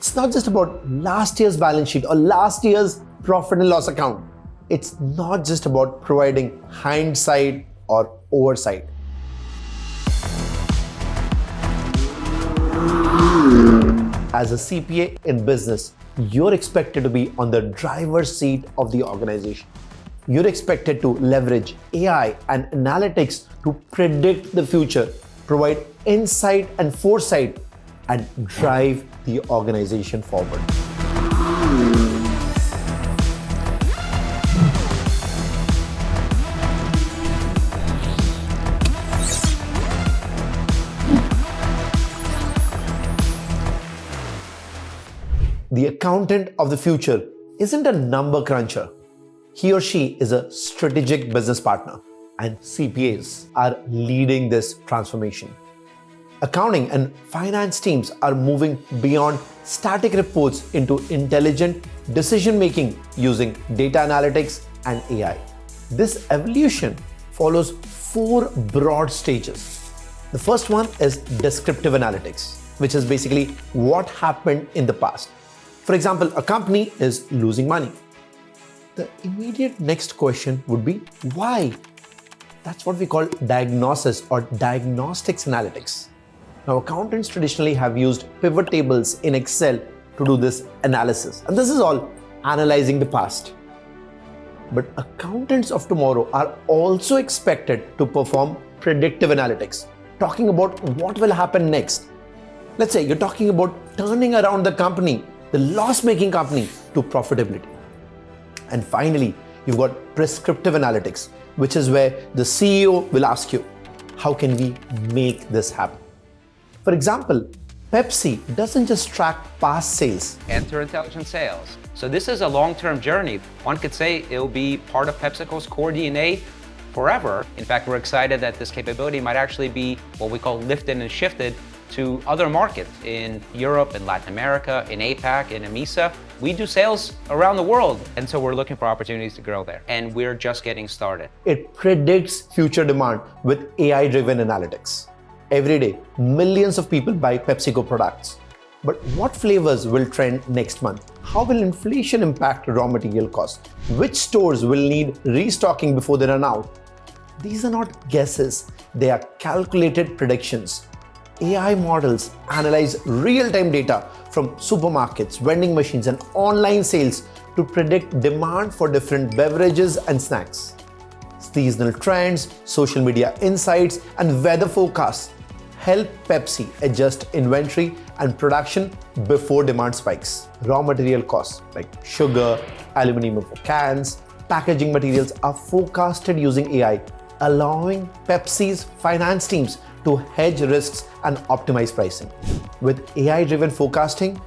It's not just about last year's balance sheet or last year's profit and loss account. It's not just about providing hindsight or oversight. As a CPA in business, you're expected to be on the driver's seat of the organization. You're expected to leverage AI and analytics to predict the future, provide insight and foresight, and drive the organization forward. The accountant of the future isn't a number cruncher. He or she is a strategic business partner, and CPAs are leading this transformation. Accounting and finance teams are moving beyond static reports into intelligent decision-making using data analytics and AI. This evolution follows 4 broad stages. The first one is descriptive analytics, which is basically what happened in the past. For example, a company is losing money. The immediate next question would be why? That's what we call diagnosis or diagnostics analytics. Now, accountants traditionally have used pivot tables in Excel to do this analysis, and this is all analyzing the past. But accountants of tomorrow are also expected to perform predictive analytics, talking about what will happen next. Let's say you're talking about turning around the company, the loss-making company, to profitability. And finally, you've got prescriptive analytics, which is where the CEO will ask you, how can we make this happen? For example, Pepsi doesn't just track past sales. Enter intelligent sales. So this is a long-term journey. One could say it'll be part of PepsiCo's core DNA forever. In fact, we're excited that this capability might actually be what we call lifted and shifted to other markets in Europe, in Latin America, in APAC, in EMESA. We do sales around the world, and so we're looking for opportunities to grow there. And we're just getting started. It predicts future demand with AI-driven analytics. Every day, millions of people buy PepsiCo products. But what flavors will trend next month? How will inflation impact raw material costs? Which stores will need restocking before they run out? These are not guesses, they are calculated predictions. AI models analyze real-time data from supermarkets, vending machines, and online sales to predict demand for different beverages and snacks. Seasonal trends, social media insights, and weather forecasts help Pepsi adjust inventory and production before demand spikes. Raw material costs like sugar, aluminum for cans, packaging materials are forecasted using AI, allowing Pepsi's finance teams to hedge risks and optimize pricing. With AI-driven forecasting,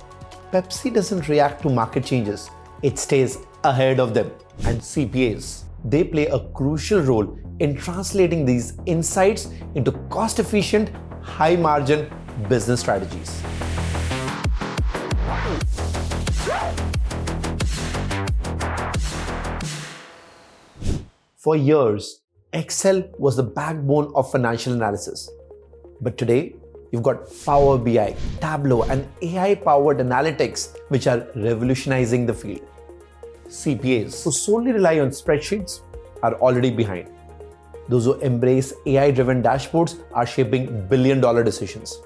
Pepsi doesn't react to market changes. It stays ahead of them. And CPAs, they play a crucial role in translating these insights into cost-efficient, high-margin business strategies. For years, Excel was the backbone of financial analysis. But today, you've got Power BI, Tableau, and AI-powered analytics, which are revolutionizing the field. CPAs who solely rely on spreadsheets are already behind. Those who embrace AI-driven dashboards are shaping billion-dollar decisions.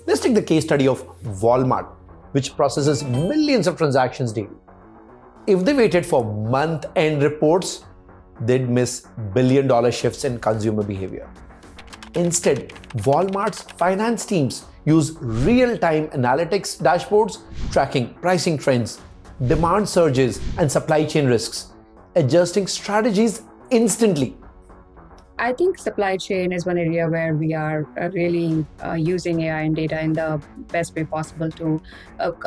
Let's take the case study of Walmart, which processes millions of transactions daily. If they waited for month-end reports, they'd miss billion-dollar shifts in consumer behavior. Instead, Walmart's finance teams use real-time analytics dashboards tracking pricing trends, demand surges, and supply chain risks, adjusting strategies instantly. I think supply chain is one area where we are really using AI and data in the best way possible to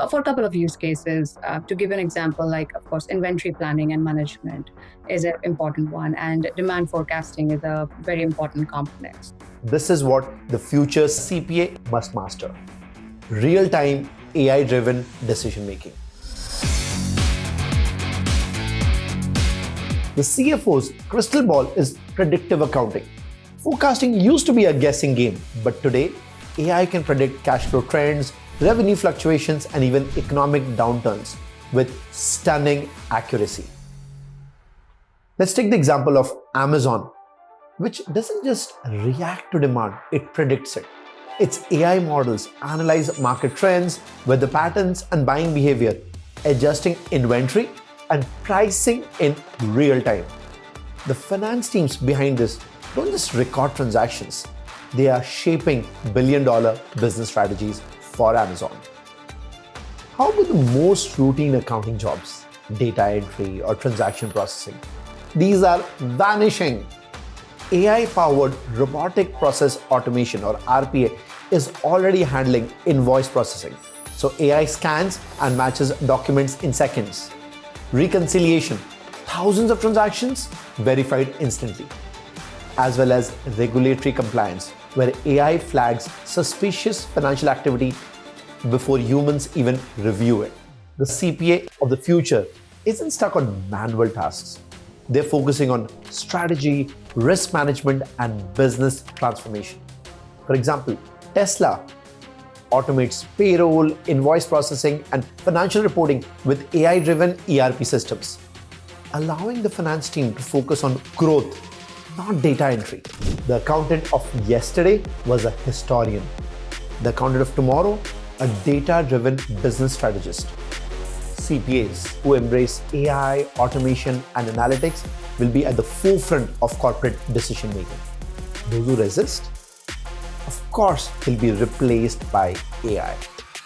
for a couple of use cases. To give an example, like, of course, inventory planning and management is an important one, and demand forecasting is a very important component. This is what the future CPA must master: real-time AI-driven decision-making. The CFO's crystal ball is predictive accounting. Forecasting used to be a guessing game, but today, AI can predict cash flow trends, revenue fluctuations, and even economic downturns with stunning accuracy. Let's take the example of Amazon, which doesn't just react to demand, it predicts it. Its AI models analyze market trends, weather patterns, and buying behavior, adjusting inventory and pricing in real time. The finance teams behind this don't just record transactions, they are shaping billion-dollar business strategies for Amazon. How about the most routine accounting jobs, data entry or transaction processing? These are vanishing. AI-powered robotic process automation or RPA is already handling invoice processing. So AI scans and matches documents in seconds. Reconciliation, thousands of transactions verified instantly. As well as regulatory compliance, where AI flags suspicious financial activity before humans even review it. The CPA of the future isn't stuck on manual tasks. They're focusing on strategy, risk management, and business transformation. For example, Tesla automates payroll, invoice processing, and financial reporting with AI-driven ERP systems, allowing the finance team to focus on growth, not data entry. The accountant of yesterday was a historian. The accountant of tomorrow, a data-driven business strategist. CPAs who embrace AI, automation, and analytics will be at the forefront of corporate decision-making. Those who resist, of course, will be replaced by AI.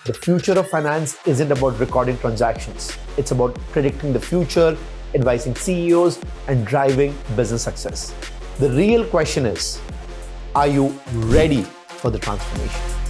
The future of finance isn't about recording transactions. It's about predicting the future, advising CEOs, and driving business success. The real question is, are you ready for the transformation?